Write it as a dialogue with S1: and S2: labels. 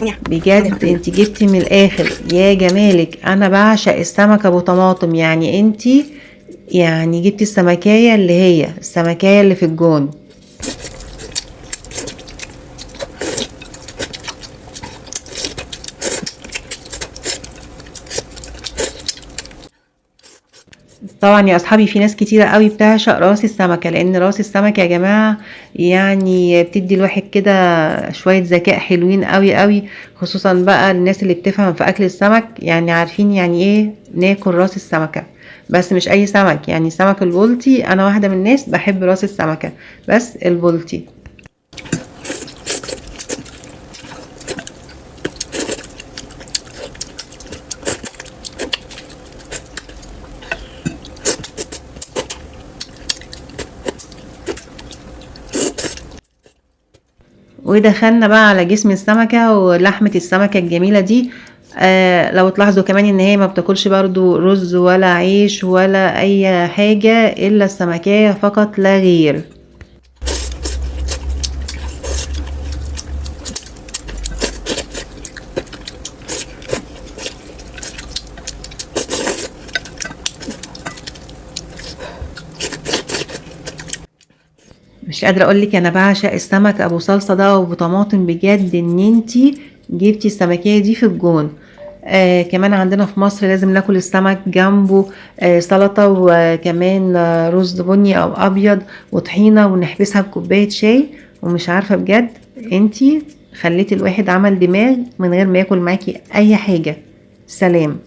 S1: بجد انت جبتي من الاخر يا جمالك. انا بعشق السمك ابو طماطم. يعني انت يعني جبتي السمكية اللي هي السمكية اللي في الجون. طبعا يا اصحابي في ناس كتيرة قوي بتعشق راس السمكة، لان راس السمكة يا جماعة يعني بتدي الواحد كده شوية ذكاء حلوين قوي قوي، خصوصا بقى الناس اللي بتفهم في اكل السمك، يعني عارفين يعني ايه ناكل راس السمكة. بس مش اي سمك، يعني سمك البلطي. انا واحدة من الناس بحب راس السمكة بس البلطي. ودخلنا بقى على جسم السمكة ولحمة السمكة الجميلة دي. لو تلاحظوا كمان ان هي ما بتاكلش برضو رز ولا عيش ولا اي حاجة الا السمكية فقط لا غير. مش قادرة اقولك انا بعشق السمك ابو صلصة ده وابو طماطم. بجد ان انتي جبتي السمكية دي في الجون. كمان عندنا في مصر لازم ناكل السمك جنبه سلطة، وكمان رز بني او ابيض وطحينة، ونحبسها بكوباية شاي. ومش عارفة بجد انتي خليتي الواحد عمل دماغ من غير ما ياكل معاكي اي حاجة. سلام.